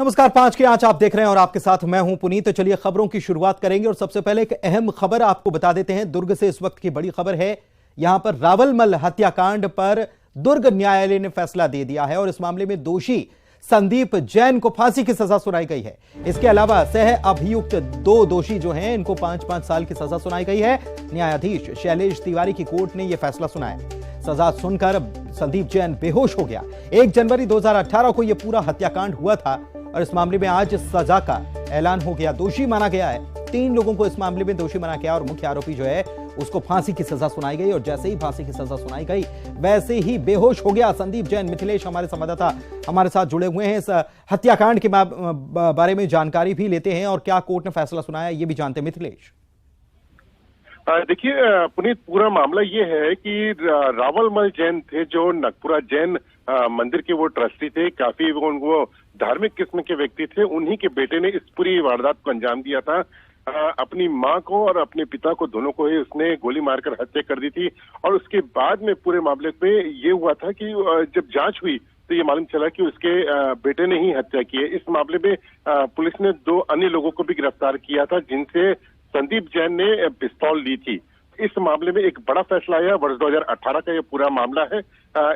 नमस्कार, 5 की आंच आप देख रहे हैं और आपके साथ मैं हूं पुनीत। तो चलिए खबरों की शुरुआत करेंगे और सबसे पहले एक अहम खबर आपको बता देते हैं। दुर्ग से इस वक्त की बड़ी खबर है। यहां पर रावलमल हत्याकांड पर दुर्ग न्यायालय ने फैसला दे दिया है और इस मामले में दोषी संदीप जैन को फांसी की सजा सुनाई गई है। इसके अलावा सह अभियुक्त 2 दोषी जो हैं इनको 5-5 साल की सजा सुनाई गई है। न्यायाधीश शैलेश तिवारी की कोर्ट ने यह फैसला सुनाया। सजा सुनकर संदीप जैन बेहोश हो गया। 1 जनवरी 2018 को यह पूरा हत्याकांड हुआ था और इस मामले में आज सजा का ऐलान हो गया। दोषी माना गया है। 3 लोगों को इस मामले में दोषी माना गया और मुख्य आरोपी जो है उसको फांसी की सजा सुनाई गई और जैसे ही फांसी की सजा सुनाई गई वैसे ही बेहोश हो गया संदीप जैन। मिथिलेश हमारे संवाददाता हमारे साथ जुड़े हुए हैं। इस हत्याकांड के बारे में जानकारी भी लेते हैं और क्या कोर्ट ने फैसला सुनाया ये भी जानते हैं। मिथिलेश, देखिए पुनीत, पूरा मामला ये है कि रावलमल जैन थे जो नगपुरा जैन मंदिर के वो ट्रस्टी थे। काफी वो धार्मिक किस्म के व्यक्ति थे। उन्हीं के बेटे ने इस पूरी वारदात को अंजाम दिया था। अपनी मां को और अपने पिता को, दोनों को ही उसने गोली मारकर हत्या कर दी थी। और उसके बाद में पूरे मामले पे ये हुआ था कि जब जांच हुई तो ये मालूम चला कि उसके बेटे ने ही हत्या की है। इस मामले में पुलिस ने 2 अन्य लोगों को भी गिरफ्तार किया था जिनसे संदीप जैन ने पिस्तौल ली थी। इस मामले में एक बड़ा फैसला आया। वर्ष 2018 का ये पूरा मामला है।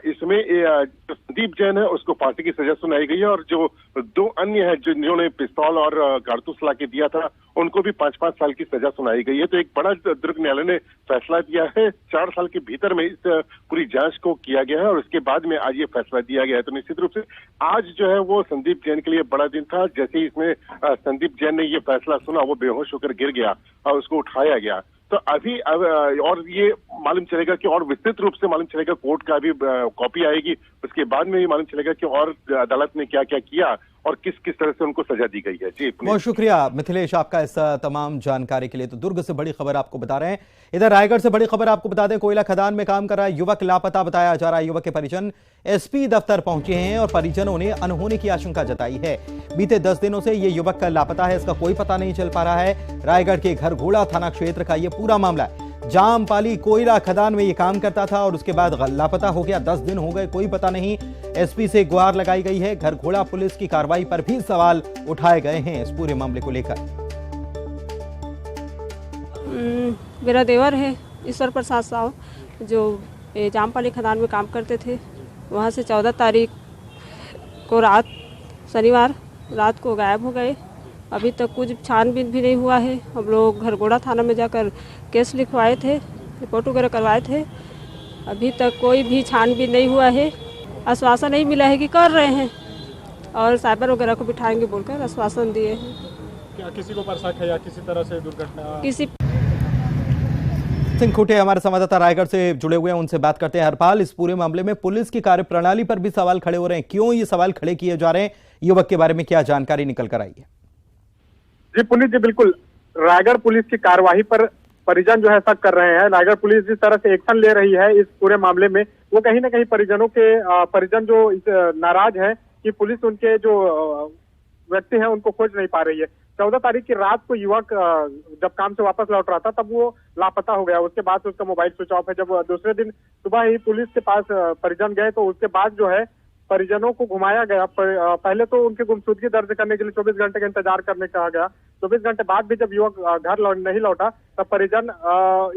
इसमें जो संदीप जैन है उसको फांसी की सजा सुनाई गई है और जो 2 अन्य है जिन्होंने पिस्तौल और कारतूस ला के दिया था उनको भी 5-5 साल की सजा सुनाई गई है। तो एक बड़ा दुर्ग न्यायालय ने फैसला दिया है। 4 साल के भीतर में इस पूरी जांच को किया गया है और उसके बाद में आज ये फैसला दिया गया है। तो निश्चित रूप से आज जो है वो संदीप जैन के लिए बड़ा दिन था। जैसे ही इसमें संदीप जैन ने ये फैसला सुना वो बेहोश होकर गिर गया और उसको उठाया गया। तो अभी और ये मालूम चलेगा कि और विस्तृत रूप से मालूम चलेगा, कोर्ट का भी कॉपी आएगी। उसके बाद में ये मालूम चलेगा कि और अदालत ने क्या क्या किया और किस किस तरह से उनको सजा दी गई है। जी बहुत शुक्रिया मिथिलेश आपका इस तमाम जानकारी के लिए। तो दुर्ग से बड़ी खबर आपको बता रहे हैं। इधर रायगढ़ से बड़ी खबर आपको बता दें। कोयला खदान में काम कर रहा युवक लापता बताया जा रहा है। युवक के परिजन एसपी दफ्तर पहुंचे हैं और परिजनों ने अनहोनी की आशंका जताई है। बीते 10 दिनों से ये युवक लापता है, इसका कोई पता नहीं चल पा रहा है। रायगढ़ के घरघोड़ा थाना क्षेत्र का ये पूरा मामला है। जामपाली कोयला खदान में ये काम करता था और उसके बाद लापता हो गया। 10 दिन हो गए, कोई पता नहीं। एसपी से गुहार लगाई गई है। घरघोड़ा पुलिस की कार्रवाई पर भी सवाल उठाए गए हैं इस पूरे मामले को लेकर। मेरा देवर है ईश्वर प्रसाद साहब जो जामपाली खदान में काम करते थे। वहाँ से 14 तारीख को शनिवार रात को गायब हो गए। अभी तक कुछ छानबीन भी नहीं हुआ है। हम लोग घरघोड़ा थाना में जाकर केस लिखवाए थे, रिपोर्ट वगैरह करवाए थे। अभी तक कोई भी छानबीन नहीं हुआ है। आश्वासन नहीं मिला है कि कर रहे हैं और साइबर वगैरह को बिठाएंगे बोलकर आश्वासन दिए हैं। क्या किसी को पर शक है या किसी तरह से दुर्घटना? किसी सिंह खुटे हमारे संवाददाता रायगढ़ से जुड़े हुए हैं, उनसे बात करते हैं। हरपाल, इस पूरे मामले में पुलिस की कार्यप्रणाली पर भी सवाल खड़े हो रहे हैं। क्यों ये सवाल खड़े किए जा रहे हैं? युवक के बारे में क्या जानकारी निकल कर आई है? जी पुनीत जी, बिल्कुल रायगढ़ पुलिस की कार्यवाही पर परिजन जो है शक कर रहे हैं। रायगढ़ पुलिस जिस तरह से एक्शन ले रही है इस पूरे मामले में, वो कहीं ना कहीं परिजन जो नाराज है कि पुलिस उनके जो व्यक्ति हैं उनको खोज नहीं पा रही है। 14 तारीख की रात को युवक जब काम से वापस लौट रहा था तब वो लापता हो गया। उसके बाद उसका मोबाइल स्विच ऑफ है। जब दूसरे दिन सुबह ही पुलिस के पास परिजन गए तो उसके बाद जो है परिजनों को घुमाया गया। पहले तो उनकी गुमशुदगी दर्ज करने के लिए 24 घंटे का इंतजार करने कहा गया। 24 घंटे बाद भी जब युवक घर नहीं लौटा तब परिजन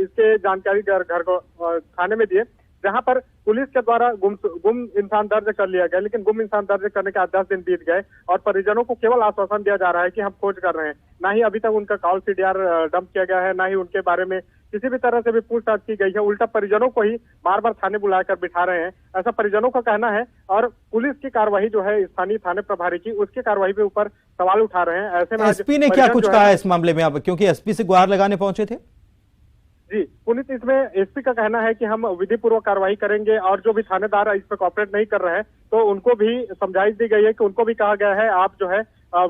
इसके जानकारी घर को थाने में दिए, जहां पर पुलिस के द्वारा गुम इंसान दर्ज कर लिया गया। लेकिन गुम इंसान दर्ज करने के 10 दिन बीत गए और परिजनों को केवल आश्वासन दिया जा रहा है कि हम खोज कर रहे हैं। ना ही अभी तक उनका कॉल सीडीआर डंप किया गया है, ना ही उनके बारे में किसी भी तरह से भी पूछताछ की गई है। उल्टा परिजनों को ही बार बार थाने बुलाकर बिठा रहे हैं, ऐसा परिजनों का कहना है। और पुलिस की कार्रवाई जो है स्थानीय थाने प्रभारी की, उसकी कार्रवाई के ऊपर सवाल उठा रहे हैं। ऐसे में एसपी ने क्या कुछ कहा है इस मामले में? अब क्योंकि एसपी से गुहार लगाने पहुंचे थे। जी पुनीत, इसमें एसपी का कहना है कि हम विधि पूर्वक कार्रवाई करेंगे और जो भी थानेदार इस पर कॉपरेट नहीं कर रहे हैं तो उनको भी समझाइश दी गई है कि उनको भी कहा गया है आप जो है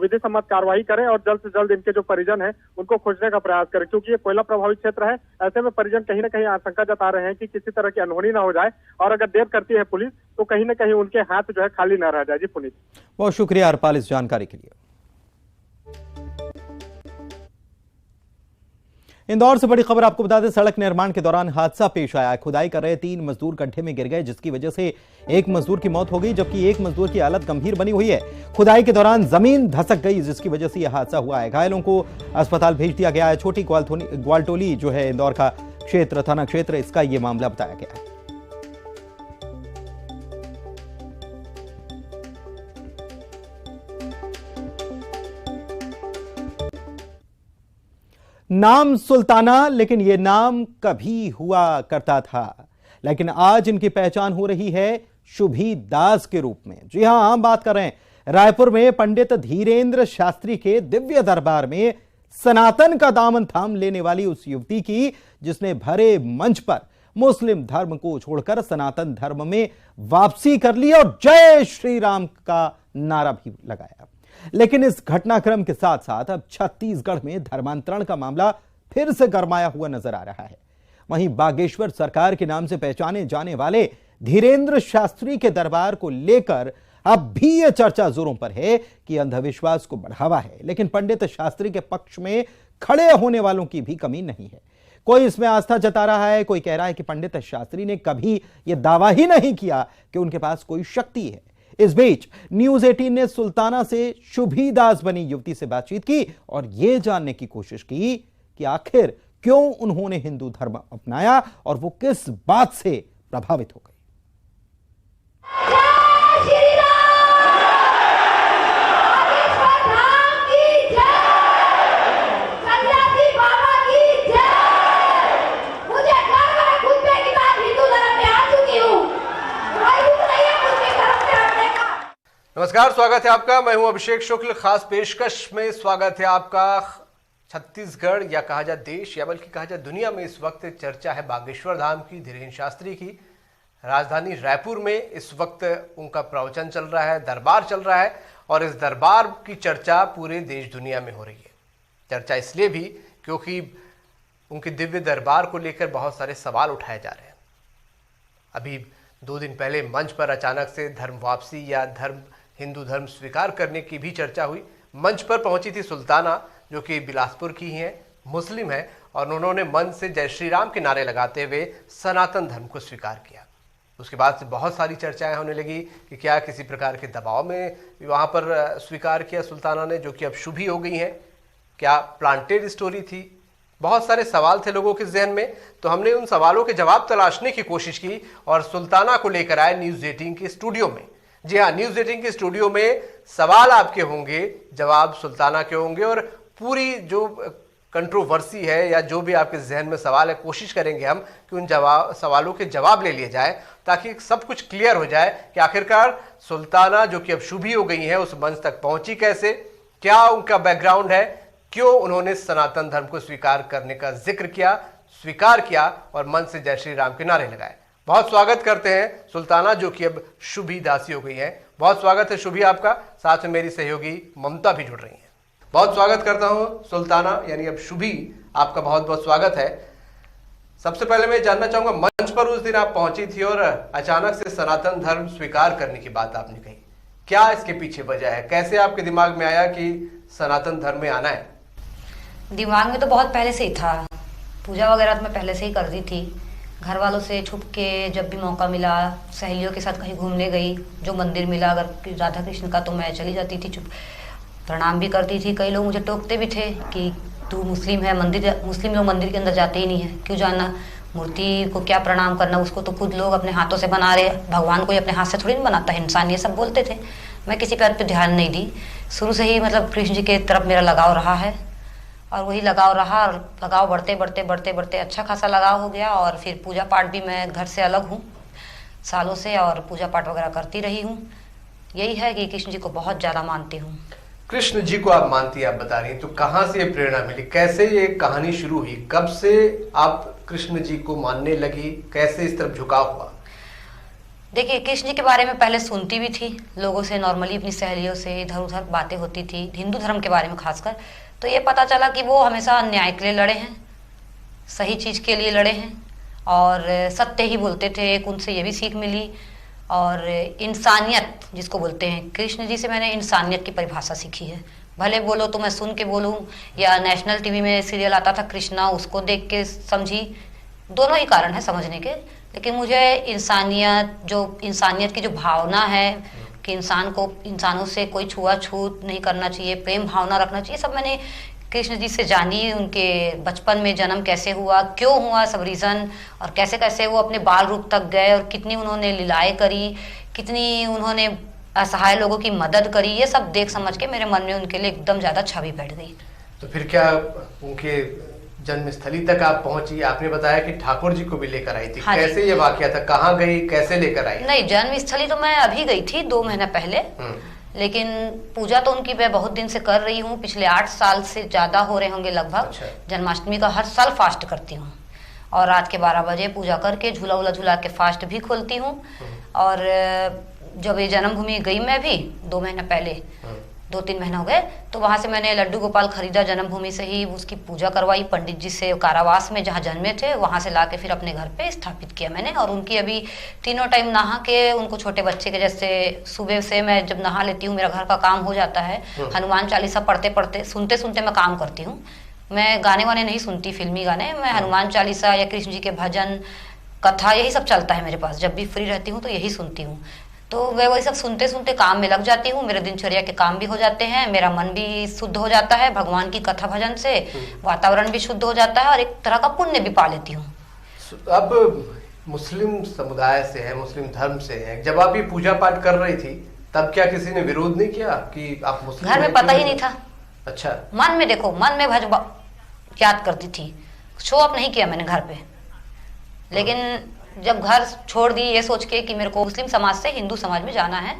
विधि सम्मत कार्रवाई करें और जल्द से जल्द इनके जो परिजन हैं उनको खोजने का प्रयास करें, क्योंकि ये कोयला प्रभावित क्षेत्र है। ऐसे में परिजन कहीं ना कहीं आशंका जता रहे हैं कि किसी तरह की अनहोनी ना हो जाए और अगर देर करती है पुलिस तो कहीं ना कहीं उनके हाथ जो है खाली न रह जाए। जी पुनीत, बहुत शुक्रिया हरपाल इस जानकारी के लिए। इंदौर से बड़ी खबर आपको बता दें, सड़क निर्माण के दौरान हादसा पेश आया। खुदाई कर रहे 3 मजदूर गड्ढे में गिर गए, जिसकी वजह से एक मजदूर की मौत हो गई, जबकि एक मजदूर की हालत गंभीर बनी हुई है। खुदाई के दौरान जमीन धसक गई, जिसकी वजह से यह हादसा हुआ है। घायलों को अस्पताल भेज दिया गया है। छोटी ग्वालटोली जो है इंदौर का क्षेत्र, थाना क्षेत्र, इसका यह मामला बताया गया है। नाम सुल्ताना, लेकिन यह नाम कभी हुआ करता था, लेकिन आज इनकी पहचान हो रही है शुभी दास के रूप में। जी हां, हम बात कर रहे हैं रायपुर में पंडित धीरेन्द्र शास्त्री के दिव्य दरबार में सनातन का दामन थाम लेने वाली उस युवती की, जिसने भरे मंच पर मुस्लिम धर्म को छोड़कर सनातन धर्म में वापसी कर ली और जय श्री राम का नारा भी लगाया। लेकिन इस घटनाक्रम के साथ साथ अब छत्तीसगढ़ में धर्मांतरण का मामला फिर से गरमाया हुआ नजर आ रहा है। वहीं बागेश्वर सरकार के नाम से पहचाने जाने वाले धीरेन्द्र शास्त्री के दरबार को लेकर अब भी यह चर्चा जोरों पर है कि अंधविश्वास को बढ़ावा है, लेकिन पंडित शास्त्री के पक्ष में खड़े होने वालों की भी कमी नहीं है। कोई इसमें आस्था जता रहा है, कोई कह रहा है कि पंडित शास्त्री ने कभी यह दावा ही नहीं किया कि उनके पास कोई शक्ति है। इस बीच न्यूज 18 ने सुल्ताना से शुभी दास बनी युवती से बातचीत की और यह जानने की कोशिश की कि आखिर क्यों उन्होंने हिंदू धर्म अपनाया और वो किस बात से प्रभावित हो गई। नमस्कार, स्वागत है आपका। मैं हूं अभिषेक शुक्ल। खास पेशकश में स्वागत है आपका। छत्तीसगढ़ या कहा जाए देश या बल्कि कहा जाए दुनिया में इस वक्त चर्चा है बागेश्वर धाम की, धीरेन्द्र शास्त्री की। राजधानी रायपुर में इस वक्त उनका प्रवचन चल रहा है, दरबार चल रहा है और इस दरबार की चर्चा पूरे देश दुनिया में हो रही है। चर्चा इसलिए भी क्योंकि उनके दिव्य दरबार को लेकर बहुत सारे सवाल उठाए जा रहे हैं। अभी 2 दिन पहले मंच पर अचानक से धर्म वापसी या हिंदू धर्म स्वीकार करने की भी चर्चा हुई। मंच पर पहुंची थी सुल्ताना, जो कि बिलासपुर की हैं, मुस्लिम है, और उन्होंने मंच से जय श्री राम के नारे लगाते हुए सनातन धर्म को स्वीकार किया। उसके बाद से बहुत सारी चर्चाएं होने लगी कि क्या किसी प्रकार के दबाव में वहां पर स्वीकार किया सुल्ताना ने, जो कि अब शुभी हो गई हैं, क्या प्लांटेड स्टोरी थी। बहुत सारे सवाल थे लोगों के जहन में, तो हमने उन सवालों के जवाब तलाशने की कोशिश की और सुल्ताना को लेकर आए न्यूज 18 के स्टूडियो में। जी हाँ, न्यूज 18 के स्टूडियो में सवाल आपके होंगे, जवाब सुल्ताना के होंगे और पूरी जो कंट्रोवर्सी है या जो भी आपके जहन में सवाल है, कोशिश करेंगे हम कि उन सवालों के जवाब ले लिए जाए, ताकि सब कुछ क्लियर हो जाए कि आखिरकार सुल्ताना जो कि अब शुभी हो गई है उस मंच तक पहुंची कैसे, क्या उनका बैकग्राउंड है, क्यों उन्होंने सनातन धर्म को स्वीकार करने का जिक्र किया, स्वीकार किया और मंच से जय श्री राम के नारे लगाए। बहुत स्वागत करते हैं सुल्ताना, जो कि अब शुभी दासी हो गई है। बहुत स्वागत है शुभी आपका। साथ में मेरी सहयोगी ममता भी जुड़ रही है। बहुत स्वागत करता हूं सुल्ताना, यानी अब शुभी, आपका बहुत बहुत स्वागत है। सबसे पहले मैं जानना चाहूंगा, मंच पर उस दिन आप पहुंची थी और अचानक से सनातन धर्म स्वीकार करने की बात आपने कही, क्या इसके पीछे वजह है? कैसे आपके दिमाग में आया कि सनातन धर्म में आना है? दिमाग में तो बहुत पहले से ही था। पूजा वगैरह तो मैं पहले से ही करती थी। घर वालों से छुप के जब भी मौका मिला, सहेलियों के साथ कहीं घूमने गई, जो मंदिर मिला अगर राधा कृष्ण का, तो मैं चली जाती थी, चुप प्रणाम भी करती थी। कई लोग मुझे टोकते भी थे कि तू मुस्लिम है, मुस्लिम लोग मंदिर के अंदर जाते ही नहीं है, क्यों जाना, मूर्ति को क्या प्रणाम करना, उसको तो खुद लोग अपने हाथों से बना रहे, भगवान को ही अपने हाथ से थोड़ी नहीं बनाता है इंसान, ये सब बोलते थे। मैं किसी बात पे ध्यान नहीं दी। शुरू से ही मतलब कृष्ण जी के तरफ मेरा लगाव रहा है और वही लगाव रहा, और लगाव बढ़ते अच्छा खासा लगाव हो गया। और फिर पूजा पाठ भी मैं घर से अलग हूँ सालों से और पूजा पाठ वगैरह करती रही हूँ। यही है कि कृष्ण जी को बहुत ज़्यादा मानती हूँ। कृष्ण जी को आप मानती हैं, आप बता रही हैं, तो कहाँ से ये प्रेरणा मिली, कैसे ये कहानी शुरू हुई, कब से आप कृष्ण जी को मानने लगी, कैसे इस तरफ झुकाव हुआ? देखिए, कृष्ण जी के बारे में पहले सुनती भी थी लोगों से, नॉर्मली अपनी सहेलियों से इधर उधर बातें होती थी, हिंदू धर्म के बारे में खासकर। तो ये पता चला कि वो हमेशा न्याय के लिए लड़े हैं, सही चीज़ के लिए लड़े हैं और सत्य ही बोलते थे। एक उनसे ये भी सीख मिली। और इंसानियत जिसको बोलते हैं, कृष्ण जी से मैंने इंसानियत की परिभाषा सीखी है। भले बोलो तो मैं सुन के बोलूं, या नेशनल टीवी में सीरियल आता था कृष्णा, उसको देख के समझी। दोनों ही कारण है समझने के। लेकिन मुझे इंसानियत की जो भावना है कि इंसानों से कोई छुआछूत नहीं करना चाहिए, प्रेम भावना रखना चाहिए, सब मैंने कृष्ण जी से जानी। उनके बचपन में जन्म कैसे हुआ, क्यों हुआ, सब रीजन, और कैसे कैसे वो अपने बाल रूप तक गए, और कितनी उन्होंने लीलाएं करी, कितनी उन्होंने असहाय लोगों की मदद करी, ये सब देख समझ के मेरे मन में उनके लिए एकदम ज्यादा छवि बैठ गई। तो फिर क्या उनके जन्मस्थली तक आप पहुंची? आपने बताया कि ठाकुर जी को भी लेकर आई थी। हाँ, कैसे ये वाकया था, कहाँ गई, कैसे लेकर आई? नहीं, जन्मस्थली तो मैं अभी गई थी 2 महीना पहले, लेकिन पूजा तो उनकी मैं बहुत दिन से कर रही हूँ, पिछले 8 साल से ज्यादा हो रहे होंगे लगभग। अच्छा। जन्माष्टमी का हर साल फास्ट करती हूँ, और रात के 12 बजे पूजा करके झूला उला झूला के फास्ट भी खोलती हूँ। और जब ये जन्मभूमि गई मैं भी 2 महीना पहले, 2-3 महीना हो गए, तो वहां से मैंने लड्डू गोपाल खरीदा, जन्मभूमि से ही उसकी पूजा करवाई पंडित जी से, कारावास में जहाँ जन्मे थे वहां से लाके फिर अपने घर पे स्थापित किया मैंने। और उनकी अभी तीनों टाइम नहा के, उनको छोटे बच्चे के जैसे सुबह से मैं जब नहा लेती हूँ, मेरा घर का काम हो जाता है, हनुमान चालीसा पढ़ते पढ़ते सुनते सुनते मैं काम करती हूँ। मैं गाने वाने नहीं सुनती, फिल्मी गाने, मैं हनुमान चालीसा या कृष्ण जी के भजन, कथा, यही सब चलता है मेरे पास। जब भी फ्री रहती हूँ तो यही सुनती हूँ। तो मैं वही सब सुनते सुनते काम में लग जाती हूँ, मेरे दिनचर्या के काम भी हो जाते हैं, मेरा मन भी शुद्ध हो जाता है भगवान की कथा भजन से, वातावरण भी शुद्ध हो जाता है, और एक तरह का पुण्य भी पा लेती हूँ। अब मुस्लिम समुदाय से है, मुस्लिम धर्म से है, जब आप ये पूजा पाठ कर रही थी तब क्या किसी ने विरोध नहीं किया कि आप मुस्लिम? घर में पता ही नहीं था। अच्छा। मन में देखो, मन में याद करती थी, शो अप नहीं किया मैंने घर पे। लेकिन जब घर छोड़ दी ये सोच के कि मेरे को मुस्लिम समाज से हिंदू समाज में जाना है,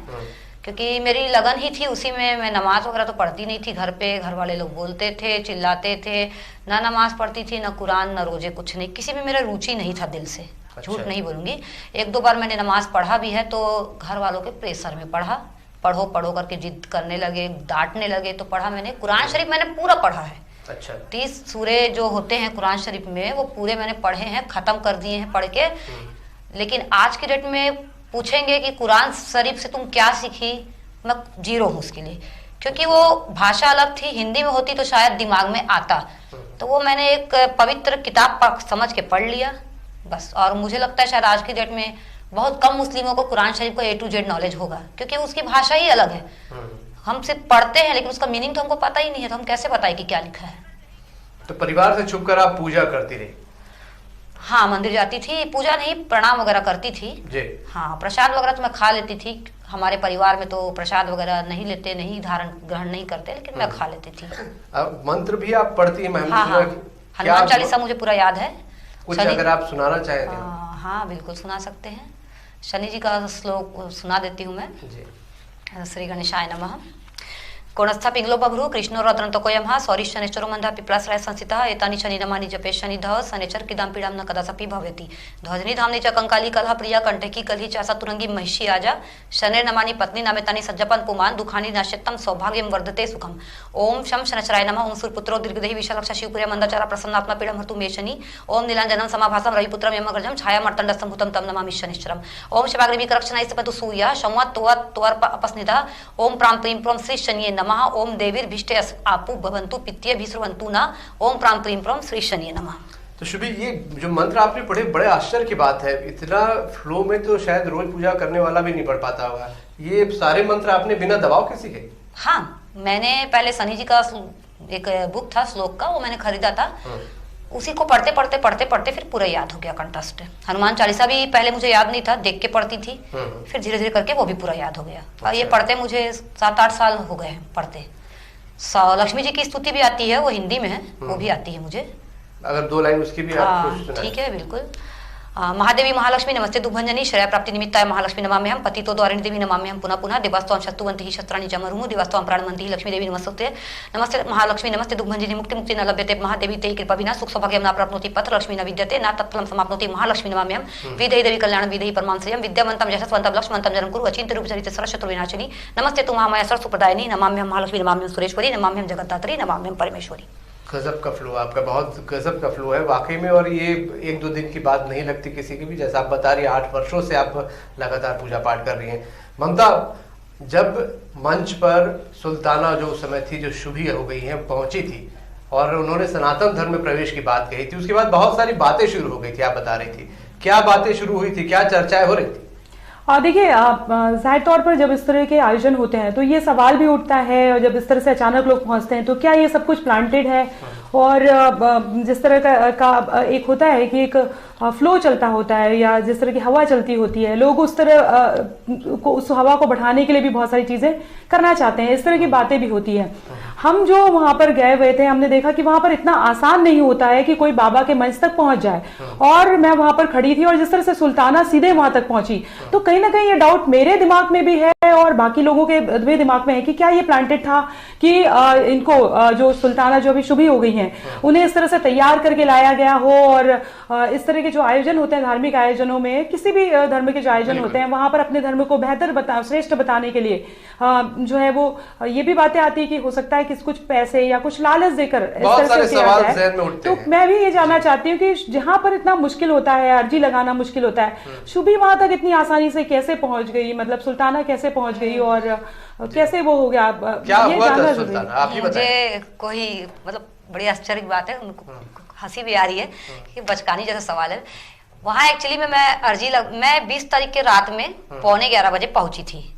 क्योंकि मेरी लगन ही थी उसी में। मैं नमाज वगैरह तो पढ़ती नहीं थी घर पे, घर वाले लोग बोलते थे, चिल्लाते थे, ना नमाज पढ़ती थी, ना कुरान, ना रोजे, कुछ नहीं, किसी में मेरा रुचि नहीं था दिल से। झूठ नहीं बोलूंगी, 1-2 बार मैंने नमाज पढ़ा भी है, तो घर वालों के प्रेशर में पढ़ा, पढ़ो पढ़ो करके जिद करने लगे, डांटने लगे, तो पढ़ा मैंने। कुरान शरीफ मैंने पूरा पढ़ा है। अच्छा। 30 सूरे जो होते हैं कुरान शरीफ में, वो पूरे मैंने पढ़े हैं, खत्म कर दिए हैं पढ़ के। लेकिन आज की डेट में पूछेंगे कि कुरान शरीफ से तुम क्या सीखी, मैं 0 हूँ उसके लिए, क्योंकि वो भाषा अलग थी। हिंदी में होती तो शायद दिमाग में आता, तो वो मैंने एक पवित्र किताब समझ के पढ़ लिया बस। और मुझे लगता है शायद आज की डेट में बहुत कम मुस्लिमों को कुरान शरीफ का A to Z नॉलेज होगा, क्योंकि उसकी भाषा ही अलग है। हम सिर्फ पढ़ते हैं, लेकिन उसका मीनिंग तो हमको पता ही नहीं है, तो हम कैसे बताएं कि क्या लिखा है। तो परिवार से छुपकर आप पूजा करती रही? हाँ, मंदिर जाती थी, पूजा नहीं, प्रणाम वगैरह करती थी जी। हाँ, प्रसाद वगैरह तो मैं खा लेती थी। हमारे परिवार में तो प्रसाद वगैरह नहीं लेते, नहीं ग्रहण नहीं करते, लेकिन मैं खा लेती थी। मंत्र भी आप पढ़ती हैं? हाँ, हनुमान चालीसा मुझे पूरा याद है। कुछ अगर आप सुनाना चाहें तो? हाँ बिल्कुल सुना सकते हैं। शनि जी का श्लोक सुना देती हूँ मैं जी। श्री गणेशाय नमः। कोणस्थ पिंगलो बभ्रू कृष्णो रद्रंतकोयम सौरी शनिश्चरो मंदा पिप्लाश्रय संस्थितः एतानि शनि नमानि जपे शनिधः शनिचर किदां पीड़ां न कदापि भवेति। ध्वजनि धामनि च कंकाली कलह प्रिया कंठकी कलहि च सतुरंगी महिषी आजा शनि नमानि पत्नी नामेतानि सज्जपन पुमान दुखानि नाश्यतम सौभाग्यम वर्धते सुखम। ओम शम शनचराय नमः। ओम सूर्यपुत्रो दीर्घदेहि विशालक्ष शिवप्रिय मंदाचारा प्रसन्नात्मा पीड़म हर्तु मे शनि। ओम नीलांजनं समाभासं रविपुत्रं यमगर्जं छायामर्तण्ड संभूतं तं नमामि शनिश्चरम्। ओम शिवाग्निमी करक्षणाय सपतु सूर्यः संवत् त्वर अपस्निधः। ओम प्रां प्रीं प्रों श्री शनिये नमः। ओम देवीर्भिष्टे आपु भवन्तु पित्ये भीष्रवन्तु न। ओम प्रां प्रीं प्रों श्री शनिये नमः। तो शुभी, ये जो मंत्र आपने पढ़े बड़े आश्चर्य की बात है, इतना फ्लो में तो शायद रोज पूजा करने वाला भी नहीं पढ़ पाता होगा। ये सारे मंत्र आपने बिना दबाव के सीखे? हाँ, मैंने पहले शनि जी का एक बुक था श्लोक का, वो मैंने खरीदा था। उसी को पढ़ते पढ़ते फिर पूरा याद हो गया कंठस्थ। हनुमान चालीसा भी पहले मुझे याद नहीं था, देख के पढ़ती थी, फिर धीरे धीरे करके वो भी पूरा याद हो गया। और ये पढ़ते मुझे 7-8 साल हो गए पढ़ते। लक्ष्मी जी की स्तुति भी आती है, वो हिंदी में है, वो भी आती है मुझे। अगर 2 लाइन उसकी भी आप ठीक है, बिल्कुल। महादेवी महालक्ष्मी नमस्ते दुभंजनी श्रेय प्राप्ति निमित्ताय महालक्ष्मी नमाम्यहं। पतितो द्वारिणी देवी नमाम्यहं पुनः पुनः। देवास्त्वं शत्रुवन्ति शस्त्राणि जमरुमु देवास्त्वं प्राणवन्ति लक्ष्मी देवी नमस्ते। नमस्ते महालक्ष्मी नमस्ते दुभंजनी। मुक्ति मुक्ति न लभ्यते महादेवी ते कृपा विना। सुख सौभाग्यं न प्राप्नोति पत्र लक्ष्मी न विद्यते न तत्फलं समाप्नोति। महालक्ष्मी नमाम्यहं। विधेहि देवी कल्याणं विधेहि परमां श्रियं। विद्यावन्तं यशस्वन्तं लक्ष्मणं जनं कुरु। अचिन्त्य रूप चरित सरस्वती विनाशिनी। नमस्ते तु महामाया सरस्वप्रदायिनी। नमाम्यहं महालक्ष्मी नमाम्यहं सुरेश्वरी। नमाम्यहं जगद्धात्री। नमाम्यहं परमेश्वरी। गजब का फ्लो आपका, बहुत गजब का फ्लो है वाकई में। और ये 1-2 दिन की बात नहीं लगती किसी की भी, जैसा आप बता रही है 8 वर्षों से आप लगातार पूजा पाठ कर रही हैं। ममता, जब मंच पर सुल्ताना जो उस समय थी, जो शुभी हो गई हैं, पहुंची थी और उन्होंने सनातन धर्म में प्रवेश की बात कही थी, उसके बाद बहुत सारी बातें शुरू हो गई थी। आप बता रही थी, क्या बातें शुरू हुई थी, क्या चर्चाएं हो रही थी? देखिए, जाहिर तौर पर जब इस तरह के आयोजन होते हैं तो ये सवाल भी उठता है, और जब इस तरह से अचानक लोग पहुंचते हैं तो क्या ये सब कुछ प्लांटेड है। और जिस तरह का एक होता है कि एक फ्लो चलता होता है, या जिस तरह की हवा चलती होती है, लोग उस तरह उस हवा को बढ़ाने के लिए भी बहुत सारी चीजें करना चाहते हैं। इस तरह की बातें भी होती है। हम जो वहां पर गए हुए थे, हमने देखा कि वहां पर इतना आसान नहीं होता है कि कोई बाबा के मंच तक पहुंच जाए। और मैं वहां पर खड़ी थी, और जिस तरह से सुल्ताना सीधे वहां तक पहुंची, तो कहीं ना कहीं ये डाउट मेरे दिमाग में भी है और बाकी लोगों के भी दिमाग में है कि क्या ये प्लांटेड था कि इनको जो सुल्ताना जो अभी शुभी हो गई हैं, उन्हें इस तरह से तैयार करके लाया गया हो। और इस तरह के जो आयोजन होते हैं, धार्मिक आयोजनों में, किसी भी धर्म के जो आयोजन होते हैं, वहां पर अपने धर्म को बेहतर श्रेष्ठ बताने के लिए जो है वो ये भी बातें आती है कि हो सकता है कि कुछ पैसे या कुछ लालच देकर इस तरह से किया जाए। तो मैं भी ये जानना चाहती हूँ कि जहां पर इतना मुश्किल होता है, अर्जी लगाना मुश्किल होता है, शुभी वहां तक इतनी आसानी से कैसे पहुंच गई, मतलब सुल्ताना कैसे पहुंच गई और कैसे वो हो गया, क्या ये हुआ जानना था जरूरी सुल्ताना? है। आप ही बताएं। मुझे कोई मतलब बड़ी आश्चर्य की बात है, उनको हंसी भी आ रही है कि बचकानी जैसा सवाल है। वहाँ एक्चुअली में मैं 20 तारीख के रात में 11:15 बजे पहुंची थी।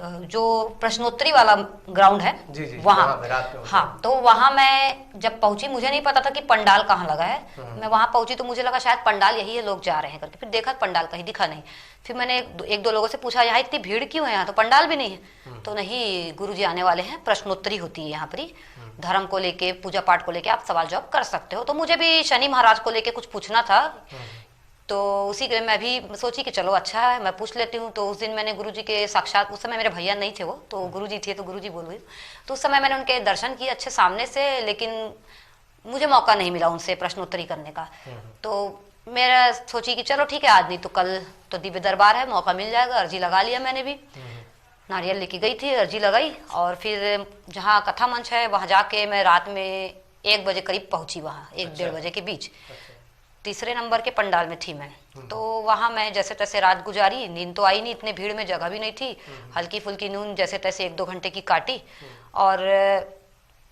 जो प्रश्नोत्तरी वाला ग्राउंड है जी जी, वहाँ, रात में हाँ, तो वहाँ मैं जब पहुंची, मुझे नहीं पता था कि पंडाल कहाँ लगा है। मैं वहाँ पहुंची तो मुझे लगा शायद पंडाल यही है, लोग जा रहे हैं करके। फिर देखा पंडाल कहीं दिखा नहीं। फिर मैंने एक दो लोगों से पूछा, यहाँ इतनी भीड़ क्यों है, यहाँ तो पंडाल भी नहीं है। तो नहीं, गुरुजी आने वाले हैं, प्रश्नोत्तरी होती है यहाँ पर ही, धर्म को लेके, पूजा पाठ को लेके आप सवाल जवाब कर सकते हो। तो मुझे भी शनि महाराज को लेके कुछ पूछना था, तो उसी के लिए मैं भी सोची कि चलो अच्छा है, मैं पूछ लेती हूँ। तो उस दिन मैंने गुरुजी के साक्षात, उस समय मेरे भैया नहीं थे, वो तो गुरुजी थे, तो गुरुजी बोल रही। तो उस समय मैंने उनके दर्शन किए अच्छे सामने से, लेकिन मुझे मौका नहीं मिला उनसे प्रश्नोत्तरी करने का। तो मेरा सोची कि चलो ठीक है, आज नहीं तो कल तो दिव्य दरबार है, मौका मिल जाएगा। अर्जी लगा लिया मैंने भी, नारियल लेके गई थी, अर्जी लगाई। और फिर जहाँ कथा मंच है वहाँ जाके मैं रात में 1 बजे करीब पहुंची, वहाँ 1-1:30 बजे के बीच। तीसरे नंबर के पंडाल में थी मैं। तो वहाँ मैं जैसे तैसे रात गुजारी, नींद तो आई नहीं, इतने भीड़ में जगह भी नहीं थी। हल्की फुल्की नींद जैसे तैसे 1-2 घंटे की काटी। और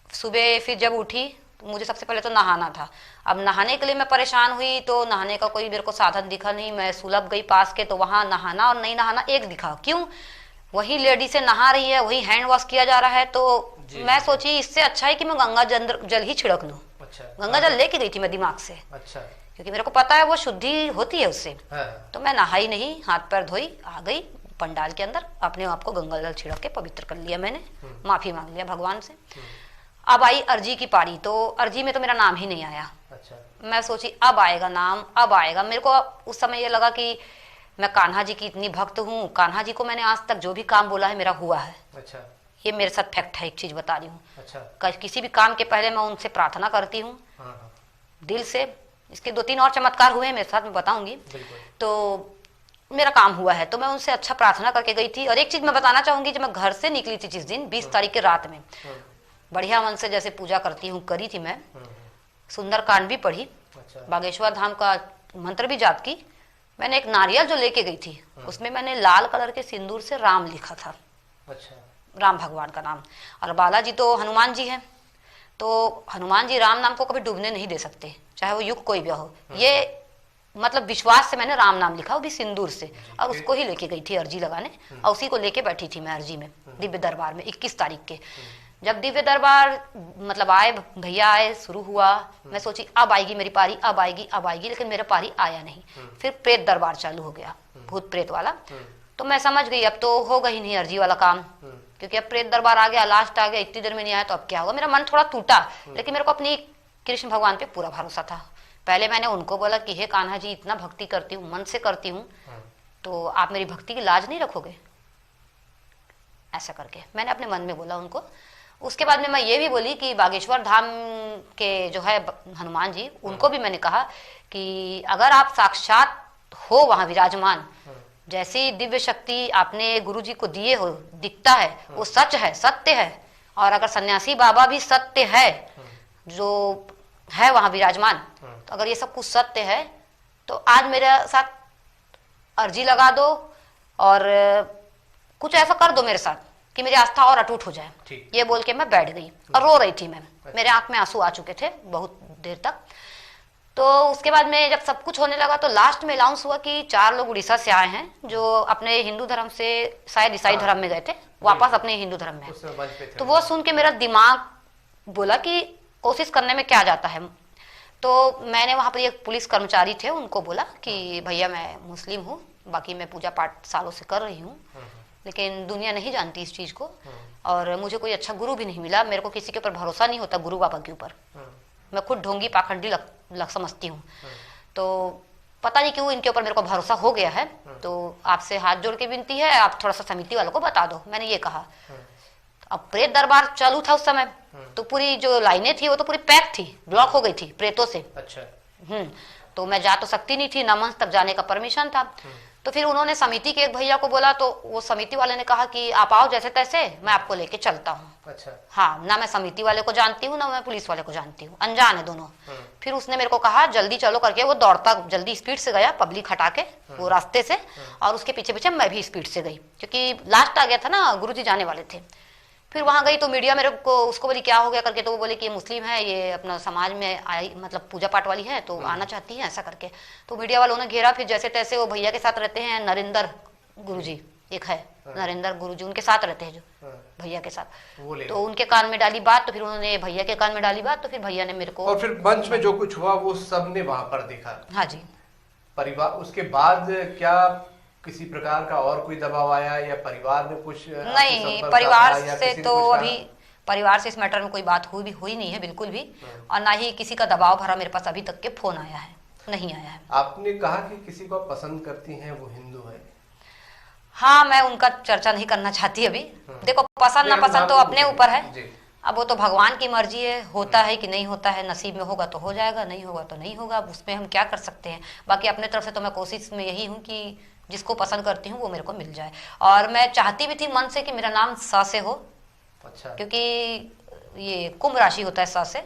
सुबह फिर जब उठी तो मुझे सबसे पहले तो नहाना था। अब नहाने के लिए मैं परेशान हुई, तो नहाने का कोई मेरे को साधन दिखा नहीं। मैं सुलभ गई पास के, तो वहाँ नहाना और नहीं नहाना एक दिखा। क्यों? वही लेडी से नहा रही है, वही हैंड वॉश किया जा रहा है। तो मैं सोची इससे अच्छा है कि मैं गंगा जल ही छिड़क लूँ। गंगा जल लेके गई थी मैं दिमाग से, क्योंकि मेरे को पता है वो शुद्धि होती है उससे। तो मैं नहाई नहीं, हाथ पैर धोई, आ गई पंडाल के अंदर, अपने आप को गंगा जल छिड़क के पवित्र कर लिया मैंने, माफी मांग लिया भगवान से। अब आई अर्जी की पारी, तो अर्जी में तो मेरा नाम ही नहीं आया। मैं सोची अब आएगा नाम, अब आएगा। मेरे को उस समय ये लगा कि मैं कान्हा जी की इतनी भक्त हूँ, कान्हा जी को मैंने आज तक जो भी काम बोला है मेरा हुआ है। ये मेरे साथ फैक्ट है, एक चीज बता रही हूँ। किसी भी काम के पहले मैं उनसे प्रार्थना करती हूँ दिल से। इसके 2-3 और चमत्कार हुए हैं मेरे साथ, मैं बताऊंगी। तो मेरा काम हुआ है, तो मैं उनसे अच्छा प्रार्थना करके गई थी। और एक चीज मैं बताना चाहूंगी, जब मैं घर से निकली थी जिस दिन 20 तारीख के रात में, बढ़िया मन से जैसे पूजा करती हूँ करी थी मैं, सुंदर कांड भी पढ़ी, बागेश्वर धाम का मंत्र भी जाप की। मैंने एक नारियल जो लेके गई थी, उसमें मैंने लाल कलर के सिंदूर से राम लिखा था, राम भगवान का नाम। और बालाजी तो हनुमान जी हैं, तो हनुमान जी राम नाम को कभी डूबने नहीं दे सकते, चाहे वो युग कोई भी हो। ये मतलब विश्वास से मैंने राम नाम लिखा, वो भी सिंदूर से, और उसको ही लेके गई थी अर्जी लगाने, और उसी को लेके बैठी थी मैं अर्जी में दिव्य दरबार में 21 तारीख के। जब दिव्य दरबार मतलब आए, भैया आए, शुरू हुआ, मैं सोची अब आएगी मेरी पारी, अब आएगी, अब आएगी, लेकिन मेरा पारी आया नहीं। फिर प्रेत दरबार चालू हो गया, भूत प्रेत वाला। तो मैं समझ गई अब तो होगा ही नहीं अर्जी वाला काम, क्योंकि अब प्रेत दरबार आ गया, लास्ट आ गया, इतनी देर में नहीं आया तो अब क्या होगा। मेरा मन थोड़ा टूटा, लेकिन मेरे को अपनी कृष्ण भगवान पे पूरा भरोसा था। पहले मैंने उनको बोला कि हे कान्हा जी, इतना भक्ति करती हूँ, मन से करती हूँ, तो आप मेरी भक्ति की लाज नहीं रखोगे? ऐसा करके मैंने अपने मन में बोला उनको। उसके बाद में मैं ये भी बोली कि बागेश्वर धाम के जो है हनुमान जी, उनको भी मैंने कहा कि अगर आप साक्षात हो वहां विराजमान, जैसी दिव्य शक्ति आपने गुरु जी को दिए हो, दिखता है, वो सच है, सत्य है। और अगर सन्यासी बाबा भी सत्य है जो है वहां विराजमान, तो अगर ये सब कुछ सत्य है तो आज मेरे साथ अर्जी लगा दो और कुछ ऐसा कर दो मेरे साथ कि मेरी आस्था और अटूट हो जाए। ठीक। ये बोल के मैं बैठ गई और रो रही थी मैं। मेरे आंख में आंसू आ चुके थे बहुत देर तक। तो उसके बाद में जब सब कुछ होने लगा तो लास्ट में अनाउंस हुआ कि 4 लोग उड़ीसा से आए हैं जो अपने हिंदू धर्म से शायद ईसाई धर्म में गए थे, वापस अपने हिंदू धर्म में। तो वो सुन के मेरा दिमाग बोला कि कोशिश करने में क्या जाता है। तो मैंने वहां पर एक पुलिस कर्मचारी थे, उनको बोला कि भैया मैं मुस्लिम हूँ, बाकी मैं पूजा पाठ सालों से कर रही हूँ, लेकिन दुनिया नहीं जानती इस चीज को और मुझे कोई अच्छा गुरु भी नहीं मिला। मेरे को किसी के ऊपर भरोसा नहीं होता, गुरु बाबा के ऊपर। मैं खुद ढोंगी पाखंडी लग समझती हूँ। तो पता नहीं क्यों इनके ऊपर मेरे को भरोसा हो गया है। तो आपसे हाथ जोड़ के विनती है, आप थोड़ा सा समिति वालों को बता दो, मैंने ये कहा। अब प्रेत दरबार चालू था उस समय, तो पूरी जो लाइनें थी वो तो पूरी पैक थी, ब्लॉक हो गई थी प्रेतों से। अच्छा। तो मैं जा तो सकती नहीं थी, ना मंच तक जाने का परमिशन था। तो फिर उन्होंने समिति के एक भैया को बोला, तो वो समिति वाले ने कहा कि आप आओ जैसे तैसे, मैं आपको लेके चलता हूँ। अच्छा। हाँ, ना मैं समिति वाले को जानती हूँ ना मैं पुलिस वाले को जानती हूँ, अनजान है दोनों। फिर उसने मेरे को कहा जल्दी चलो करके, वो दौड़ता जल्दी स्पीड से गया पब्लिक हटा के वो रास्ते से, और उसके पीछे पीछे मैं भी स्पीड से गई क्योंकि लास्ट आ गया था ना, गुरुजी जाने वाले थे। फिर वहां गई तो मीडिया मेरे को उसको बोली क्या हो गया करके, तो वो बोले कि ये मुस्लिम है, ये अपना समाज में आई मतलब पूजा पाठ वाली है तो आना चाहती है ऐसा करके। तो मीडिया वालों ने घेरा। फिर जैसे तैसे वो भैया के साथ रहते हैं नरेंद्र गुरुजी, एक है नरेंद्र गुरुजी, उनके साथ रहते हैं जो भैया के साथ। तो उनके कान में डाली बात, तो फिर उन्होंने भैया के कान में डाली बात, तो फिर भैया ने मेरे को, और फिर मंच में जो कुछ हुआ वो सबने वहां पर देखा। हाँ जी। परिवार उसके बाद क्या किसी प्रकार का और कोई दबाव आया या परिवार में कुछ नहीं, परिवार से तो अभी परिवार से इस मैटर में कोई बात हुई नहीं है बिल्कुल भी, और ना ही किसी का दबाव भरा मेरे पास अभी तक के फोन आया है, नहीं आया है। आपने कहा कि किसी को पसंद करती हैं वो हिंदू है। हाँ, मैं उनका चर्चा नहीं करना चाहती अभी। देखो पसंद ना पसंद तो अपने ऊपर है, अब वो तो भगवान की मर्जी है, होता है कि नहीं होता है, नसीब में होगा तो हो जाएगा, नहीं होगा तो नहीं होगा, उसमें हम क्या कर सकते हैं। बाकी अपने तरफ से तो मैं कोशिश में यही हूँ कि जिसको पसंद करती हूँ वो मेरे को मिल जाए, और मैं चाहती भी थी मन से कि मेरा नाम सा से हो। अच्छा। क्योंकि ये कुंभ राशि होता है सा से,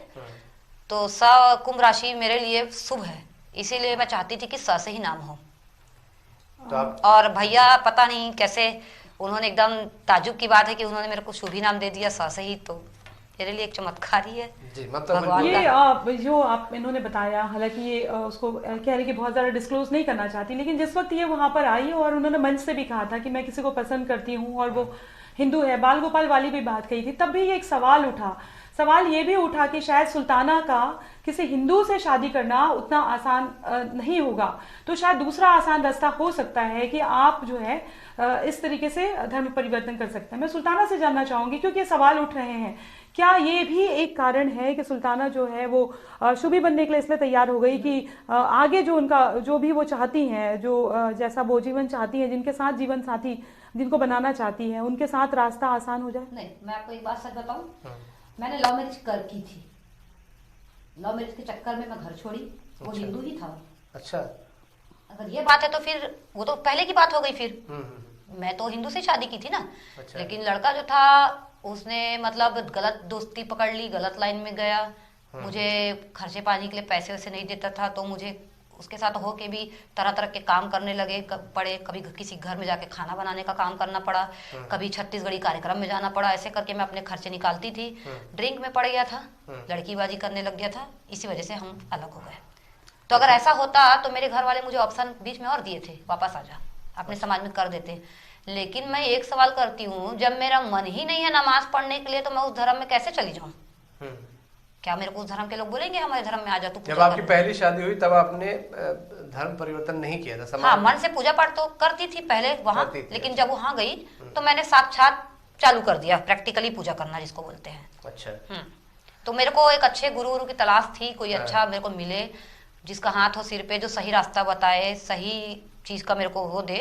तो सा कुंभ राशि मेरे लिए शुभ है, इसीलिए मैं चाहती थी कि सा से ही नाम हो। तो और भैया पता नहीं कैसे उन्होंने, एकदम ताजुब की बात है कि उन्होंने मेरे को शुभ ही नाम दे दिया सा से ही, तो मेरे लिए एक चमत्कार ही है जी। मतलब भगवान ये जो आप इन्होंने बताया, हालांकि ये उसको कह रही कि बहुत ज़्यादा डिस्क्लोज नहीं करना चाहती, लेकिन जिस वक्त ये वहाँ पर आई और उन्होंने मंच से भी कहा था कि मैं किसी को पसंद करती हूँ और वो हिंदू है, बाल गोपाल वाली भी बात कही थी, तब भी ये एक सवाल उठा। सवाल ये भी उठा कि शायद सुल्ताना का किसी हिंदू से शादी करना उतना आसान नहीं होगा, तो शायद दूसरा आसान रास्ता हो सकता है कि आप जो है इस तरीके से धर्म परिवर्तन कर सकते हैं। मैं सुल्ताना से जानना चाहूंगी, क्योंकि ये सवाल उठ रहे हैं, क्या ये भी एक कारण है कि सुल्ताना जो है वो शुभी बनने के लिए इसलिए तैयार हो गई कि आगे जो उनका जो भी वो चाहती हैं, जो जैसा वो जीवन चाहती हैं, जिनके साथ जीवन साथी जिनको बनाना चाहती है, उनके साथ रास्ता आसान हो जाए? नहीं, मैं आपको एक बात सच बताऊं, मैंने लव मैरिज की थी। लव मैरिज के चक्कर में मैं घर छोड़ी, वो हिंदू ही था। अच्छा। अगर ये बात है तो फिर वो तो पहले की बात हो गई। फिर मैं तो हिंदू से शादी की थी ना। अच्छा। लेकिन लड़का जो था उसने मतलब गलत दोस्ती पकड़ ली, गलत लाइन में गया, मुझे खर्चे पानी के लिए पैसे वैसे नहीं देता था, तो मुझे उसके साथ होके भी तरह तरह के काम करने लगे पड़े। कभी किसी घर में जाके खाना बनाने का काम करना पड़ा, कभी छत्तीसगढ़ी कार्यक्रम में जाना पड़ा, ऐसे करके मैं अपने खर्चे निकालती थी। ड्रिंक में पड़ गया था, लड़कीबाजी करने लग गया था, इसी वजह से हम अलग हो गए। तो अगर ऐसा होता तो मेरे घर वाले मुझे ऑप्शन बीच में और दिए थे, वापस आ जा, अपने समाज में कर देते। लेकिन मैं एक सवाल करती हूँ, जब मेरा मन ही नहीं है नमाज पढ़ने के लिए तो मैं उस धर्म में कैसे चली जाऊँ? क्या मेरे को उस धर्म के लोग बोलेंगे हमारे धर्म में आ जा तू? जब आपकी पहली शादी हुई तब आपने धर्म परिवर्तन नहीं किया था? हाँ, मन से पूजा पाठ तो करती थी पहले वहाँ, लेकिन जब वहाँ गई तो मैंने साक्षात चालू कर दिया, प्रैक्टिकली पूजा करना जिसको बोलते हैं। अच्छा। तो मेरे को एक अच्छे गुरु की तलाश थी, कोई अच्छा मेरे को मिले जिसका हाथ हो सिर पे, जो सही रास्ता बताए, सही चीज का मेरे को वो दे।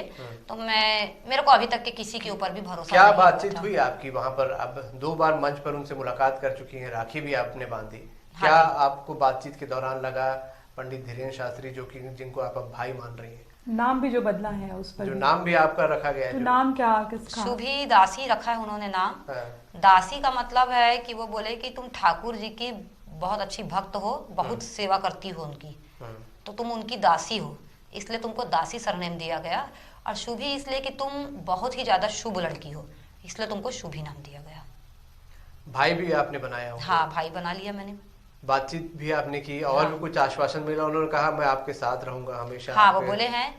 तो मेरे को अभी तक के किसी के ऊपर भी भरोसा क्या बातचीत हुई आपकी वहां पर? अब 2 बार मंच पर उनसे मुलाकात कर चुकी हैं, राखी भी आपने बांधी। क्या आपको बातचीत के दौरान लगा पंडित धीरेन्द्र शास्त्री, जो कि जिनको आप अब भाई मान रही हैं, नाम भी जो बदला है उस पर, जो नाम भी आपका रखा गया है, तो नाम क्या किसका? शुभी दासी रखा है उन्होंने नाम। दासी का मतलब है कि वो बोले कि तुम ठाकुर जी की बहुत अच्छी भक्त हो, बहुत सेवा करती हो उनकी, तो तुम उनकी दासी हो, इसलिए तुमको दासी सरनेम दिया गया। और शुभी इसलिए कि तुम बहुत ही ज्यादा शुभ लड़की हो, इसलिए तुमको शुभी नाम दिया गया। भाई भी आपने बनाया हो? हाँ, भाई बना लिया मैंने। बातचीत भी आपने की और भी कुछ आश्वासन मिला? उन्होंने कहा मैं आपके साथ रहूंगा हमेशा? हाँ, वो बोले हैं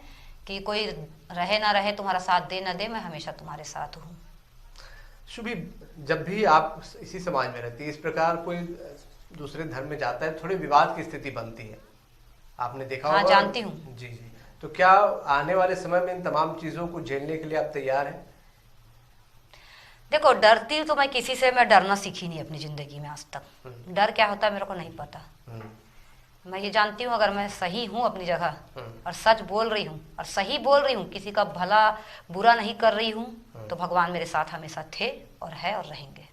कि कोई रहे ना रहे, तुम्हारा साथ दे ना दे, मैं हमेशा तुम्हारे साथ हूँ। शुभी, जब भी आप इसी समाज में रहती है, इस प्रकार कोई दूसरे धर्म में जाता है, थोड़ी विवाद की स्थिति बनती है, आपने देखा हाँ, होगा? जानती हूँ। जी जी। तो क्या आने वाले समय में इन तमाम चीजों को झेलने के लिए आप तैयार हैं? देखो, डरती तो मैं किसी से, मैं डरना सीखी नहीं अपनी जिंदगी में आज तक। डर क्या होता है मेरे को नहीं पता। मैं ये जानती हूँ अगर मैं सही हूँ अपनी जगह और सच बोल रही हूँ और सही बोल रही हूँ, किसी का भला बुरा नहीं कर रही हूँ, तो भगवान मेरे साथ हमेशा थे और है और रहेंगे।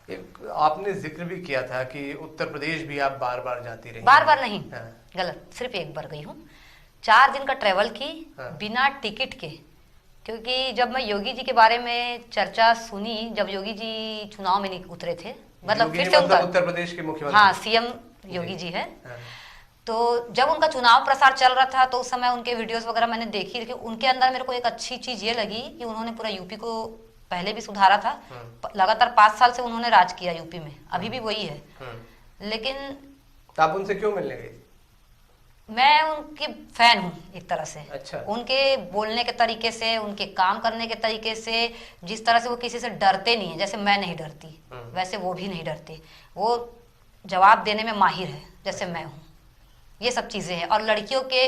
एक आपने जिक्र भी किया था कि उत्तर प्रदेश भी आप बार बार जाती रही। बार बार नहीं, हाँ। गलत, सिर्फ एक बार गई हूँ। 4 दिन का ट्रेवल की हाँ। बिना टिकट के, क्योंकि जब मैं योगी जी के बारे में चर्चा सुनी, जब योगी जी चुनाव में उतरे थे, मतलब फिर से उनका, उत्तर प्रदेश के मुख्यमंत्री, हाँ, सीएम योगी जी है। हाँ। तो जब उनका चुनाव प्रसार चल रहा था तो उस समय उनके वीडियोस वगैरह मैंने देखी कि उनके अंदर मेरे को एक अच्छी चीज ये लगी कि उन्होंने पूरा यूपी को पहले भी सुधारा था। लगातार 5 साल से उन्होंने राज किया यूपी में, अभी भी वही है। लेकिन तो आप उनसे क्यों मिलने गई? मैं उनकी फैन हूँ एक तरह से। अच्छा। उनके बोलने के तरीके से, उनके काम करने के तरीके से, जिस तरह से वो किसी से डरते नहीं है, जैसे मैं नहीं डरती वैसे वो भी नहीं डरती। वो जवाब देने में माहिर है जैसे मैं हूँ। ये सब चीजें हैं और लड़कियों के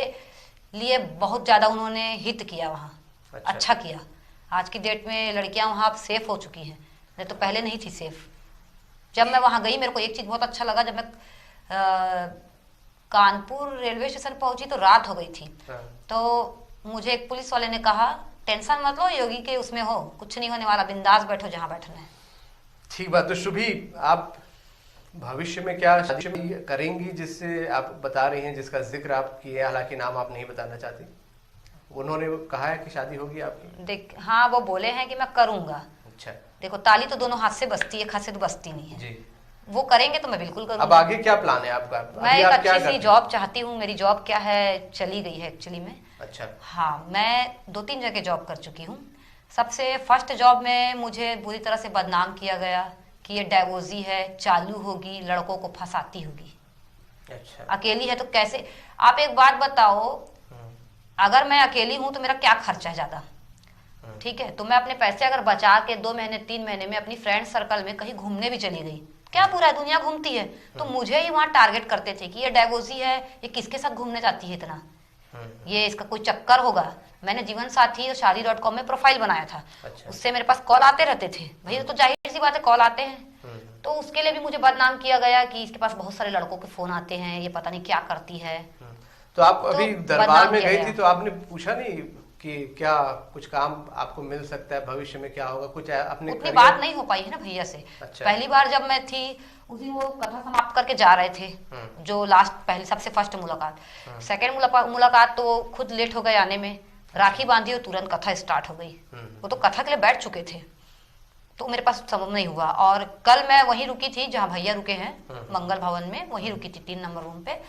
लिए बहुत ज्यादा उन्होंने हित किया वहाँ। अच्छा किया। आज की डेट में लड़कियां वहाँ अब सेफ हो चुकी हैं, नहीं तो पहले नहीं थी सेफ। जब मैं वहाँ गई मेरे को एक चीज बहुत अच्छा लगा, जब मैं कानपुर रेलवे स्टेशन पहुंची तो रात हो गई थी। तो मुझे एक पुलिस वाले ने कहा, टेंशन मत लो, योगी के उसमें हो, कुछ नहीं होने वाला, बिंदास बैठो जहाँ बैठना है। ठीक बात। तो शुभी, आप भविष्य में क्या शादी करेंगी जिससे आप बता रही हैं, जिसका जिक्र आप किए, हालांकि नाम आप नहीं बताना चाहती? उन्होंने कहा है कि शादी होगी आपकी? देख, हाँ, वो बोले हैं कि मैं करूंगा। अच्छा। देखो, ताली तो दोनों हाथ से बजती है, एक हाथ से तो बजती नहीं है जी। वो करेंगे तो मैं बिल्कुल करूंगा। अब आगे क्या प्लान है आपका? मैं एक अच्छी सी जॉब चाहती हूँ। मेरी जॉब क्या है, चली गई है एक्चुअली में। अच्छा। हाँ, मैं 2-3 जगह जॉब कर चुकी हूँ। सबसे फर्स्ट जॉब में मुझे बुरी तरह से बदनाम किया गया कि ये डायवोर्सी है, चालू होगी, लड़कों को फंसाती होगी। अच्छा। अकेली है तो कैसे? आप एक बात बताओ, अगर मैं अकेली हूं तो मेरा क्या खर्चा है ज्यादा? ठीक है, तो मैं अपने पैसे अगर बचा के 2 महीने 3 महीने में अपनी फ्रेंड सर्कल में कहीं घूमने भी चली गई, क्या पूरा दुनिया घूमती है, तो मुझे ही वहां टारगेट करते थे कि ये डायवोर्सी है, ये किसके साथ घूमने जाती है इतना, ये इसका कोई चक्कर होगा। मैंने जीवन साथी और शादी.com में प्रोफाइल बनाया था। अच्छा। उससे मेरे पास कॉल आते रहते थे, भैया तो जाहिर सी बात है कॉल आते हैं। तो उसके लिए भी मुझे बदनाम किया गया कि इसके पास बहुत सारे लड़कों के फोन आते हैं, ये पता नहीं क्या करती है। तो आप अभी दरबार में गई थी तो आपने पूछा नहीं कि क्या कुछ काम आपको मिल सकता है, भविष्य में क्या होगा, कुछ अपने? उतनी बात नहीं हो पाई है ना भैया से। अच्छा। पहली बार जब मैं थी उस दिन वो कथा समाप्त करके जा रहे थे, जो लास्ट पहले सबसे फर्स्ट मुलाकात। सेकंड मुलाकात तो खुद लेट हो गए आने में, राखी बांधी और तुरंत कथा स्टार्ट हो गई। वो तो कथा के लिए बैठ चुके थे, तो मेरे पास संभव नहीं हुआ। और कल मैं वहीं रुकी थी जहाँ भैया रुके हैं, मंगल भवन में, वहीं रुकी थी 3 नंबर रूम पे।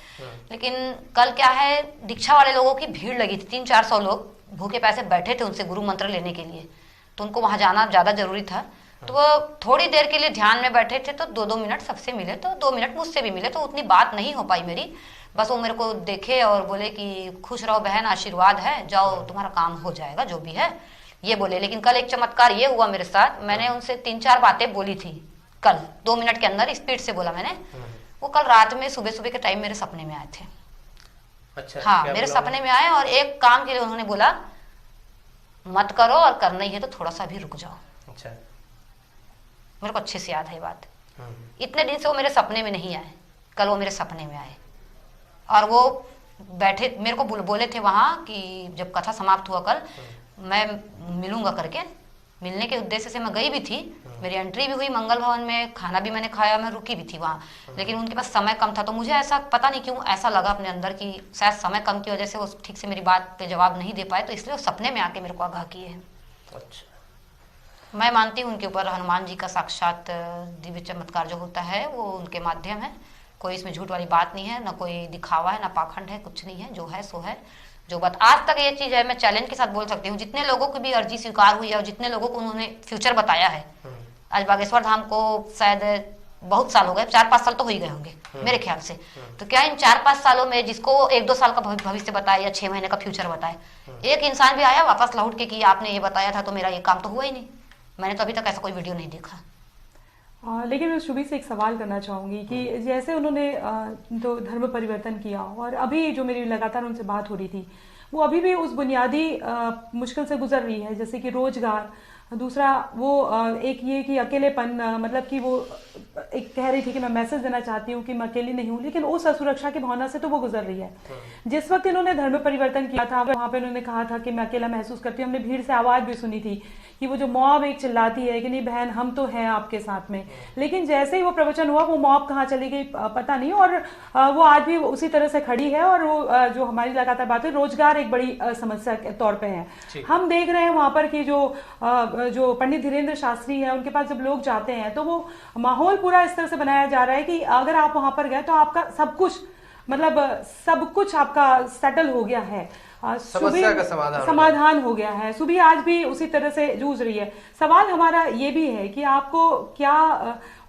लेकिन कल क्या है, दीक्षा वाले लोगों की भीड़ लगी थी, 300-400 लोग भूखे पैसे बैठे थे उनसे गुरु मंत्र लेने के लिए, तो उनको वहां जाना ज्यादा जरूरी था। तो वो थोड़ी देर के लिए ध्यान में बैठे थे, तो 2-2 मिनट सबसे मिले, तो 2 मिनट मुझसे भी मिले, तो उतनी बात नहीं हो पाई मेरी। बस वो मेरे को देखे और बोले कि खुश रहो बहन, आशीर्वाद है, जाओ तुम्हारा काम हो जाएगा जो भी है, ये बोले। लेकिन कल एक चमत्कार ये हुआ मेरे साथ, मैंने उनसे 3-4 बातें बोली थी कल, 2 मिनट के अंदर स्पीड से बोला मैंने। वो कल रात में सुबह के टाइम मेरे सपने में आए थे। अच्छा। हाँ, मेरे सपने में आए और एक काम के लिए उन्होंने बोला मत करो, और करना ही है तो थोड़ा सा भी रुक जाओ। अच्छा। मेरे को अच्छे से याद है बात। इतने दिन से वो मेरे सपने में नहीं आए, कल वो मेरे सपने में आए और वो बैठे मेरे को बोले थे वहां कि जब कथा समाप्त हुआ कल मैं मिलूंगा करके। मिलने के उद्देश्य से मैं गई भी थी, मेरी एंट्री भी हुई मंगल भवन में, खाना भी मैंने खाया, मैं रुकी भी थी वहाँ। लेकिन उनके पास समय कम था, तो मुझे ऐसा पता नहीं क्यों ऐसा लगा अपने अंदर कि शायद समय कम की वजह से वो ठीक से मेरी बात पे जवाब नहीं दे पाए, तो इसलिए वो सपने में आके मेरे को आगाह किए हैं। अच्छा। मैं मानती हूँ उनके ऊपर हनुमान जी का साक्षात दिव्य चमत्कार जो होता है वो उनके माध्यम है। कोई इसमें झूठ वाली बात नहीं है, ना कोई दिखावा है, ना पाखंड है, कुछ नहीं है, जो है सो है। जो बात आज तक ये चीज है, मैं चैलेंज के साथ बोल सकती हूँ, जितने लोगों की भी अर्जी स्वीकार हुई है और जितने लोगों को उन्होंने फ्यूचर बताया है, आज बागेश्वर धाम को शायद बहुत साल हो गए, 4-5 साल तो हो ही गए होंगे मेरे ख्याल से। तो क्या इन 4-5 सालों में जिसको 1-2 साल का भविष्य बताया या 6 महीने का फ्यूचर बताया, एक इंसान भी आया वापस लौट के कि आपने ये बताया था तो मेरा ये काम तो हुआ ही नहीं? मैंने तो अभी तक ऐसा कोई वीडियो नहीं देखा। लेकिन मैं शुभी से एक सवाल करना चाहूंगी कि जैसे उन्होंने तो धर्म परिवर्तन किया और अभी जो मेरी लगातार उनसे बात हो रही थी, वो अभी भी उस बुनियादी मुश्किल से गुजर रही है, जैसे कि रोजगार, दूसरा वो एक ये कि अकेलेपन, मतलब कि वो एक कह रही थी कि मैं मैसेज देना चाहती हूँ कि मैं अकेली नहीं हूँ, लेकिन उस असुरक्षा की भावना से तो वो गुजर रही है। जिस वक्त इन्होंने धर्म परिवर्तन किया था वहां पे उन्होंने कहा था कि मैं अकेला महसूस करती हूँ, हमने भीड़ से आवाज भी सुनी थी कि वो जो मॉब एक चिल्लाती है कि नहीं बहन हम तो हैं आपके साथ में, लेकिन जैसे ही वो प्रवचन हुआ वो मॉब कहाँ चली गई पता नहीं, और वो आज भी उसी तरह से खड़ी है। और वो जो हमारी लगातार बात है, रोजगार एक बड़ी समस्या के तौर पे है। हम देख रहे हैं वहां पर कि जो पंडित धीरेन्द्र शास्त्री है, उनके पास जब लोग जाते हैं तो वो माहौल पूरा इस तरह से बनाया जा रहा है कि अगर आप वहां पर गए तो आपका सब कुछ, मतलब सब कुछ आपका सेटल हो गया है, समस्या का समाधान हो गया है। सुबह आज भी उसी तरह से जूझ रही है। सवाल हमारा ये भी है कि आपको क्या,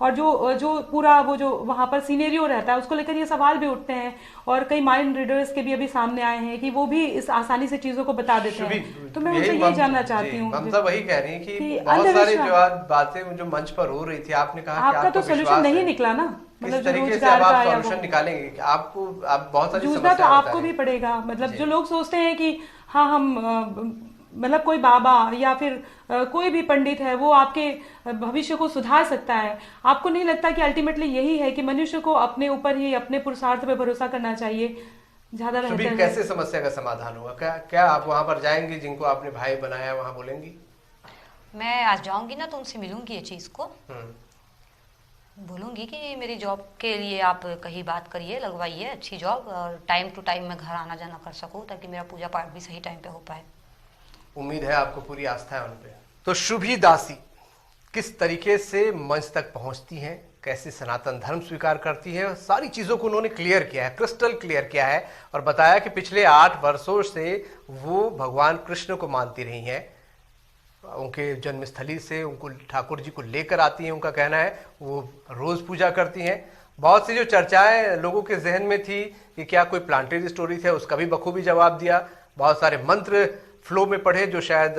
और जो पूरा वो जो वहां पर सीनेरियो रहता है उसको लेकर ये सवाल भी उठते हैं, और कई माइंड रीडर्स के भी अभी सामने आए हैं कि वो भी इस आसानी से चीजों को बता देते हैं। तो मैं उनसे यही जानना चाहती हूँ, ममता वही कह रही है कि बहुत सारी जो बातें जो मंच पर हो रही थी, आपने कहा आपका तो सोल्यूशन नहीं निकला ना, मतलब तरीके से आप सॉल्यूशन निकालेंगे, आपको आप बहुत सारी जूझना तो आपको भी पड़ेगा। मतलब जो लोग सोचते हैं कि हाँ हम मतलब कोई बाबा या फिर कोई भी पंडित है वो आपके भविष्य को सुधार सकता है, आपको नहीं लगता कि अल्टीमेटली यही है कि मनुष्य को अपने ऊपर ही, अपने पुरुषार्थ पे भरोसा करना चाहिए, ज्यादा बेहतर है। कैसे समस्या का समाधान होगा? क्या आप वहां पर जाएंगी, जिनको आपने भाई बनाया वहां बोलेंगी? मैं आज जाऊंगी ना तो उनसे मिलूंगी, ये चीज को बोलूंगी कि मेरी जॉब के लिए आप कहीं बात करिए, लगवाइए अच्छी जॉब, और टाइम टू टाइम मैं घर आना जाना कर सकूं ताकि मेरा पूजा पाठ भी सही टाइम पे हो पाए। उम्मीद है आपको पूरी आस्था है उन पे। तो शुभी दासी किस तरीके से मंच तक पहुंचती हैं, कैसे सनातन धर्म स्वीकार करती है, सारी चीजों को उन्होंने क्लियर किया है, क्रिस्टल क्लियर किया है, और बताया कि पिछले 8 वर्षों से वो भगवान कृष्ण को मानती रही हैं। उनके जन्मस्थली से उनको ठाकुर जी को लेकर आती हैं, उनका कहना है वो रोज पूजा करती हैं। बहुत सी जो चर्चाएं लोगों के जहन में थी कि क्या कोई प्लांटेड स्टोरी थे, उसका भी बखूबी जवाब दिया। बहुत सारे मंत्र फ्लो में पढ़े जो शायद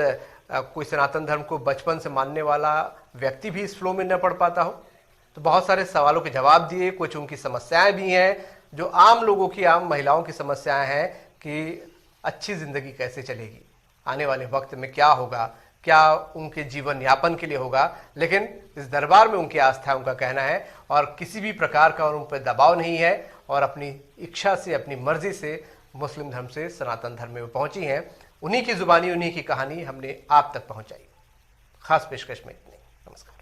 कोई सनातन धर्म को बचपन से मानने वाला व्यक्ति भी इस फ्लो में न पढ़ पाता हो। तो बहुत सारे सवालों के जवाब दिए, कुछ उनकी समस्याएं भी हैं जो आम लोगों की, आम महिलाओं की समस्याएं हैं कि अच्छी जिंदगी कैसे चलेगी, आने वाले वक्त में क्या होगा, क्या उनके जीवन यापन के लिए होगा। लेकिन इस दरबार में उनकी आस्था है, उनका कहना है, और किसी भी प्रकार का उन पर दबाव नहीं है, और अपनी इच्छा से, अपनी मर्जी से मुस्लिम धर्म से सनातन धर्म में पहुंची हैं। उन्हीं की जुबानी, उन्हीं की कहानी हमने आप तक पहुंचाई। खास पेशकश में इतने। नमस्कार।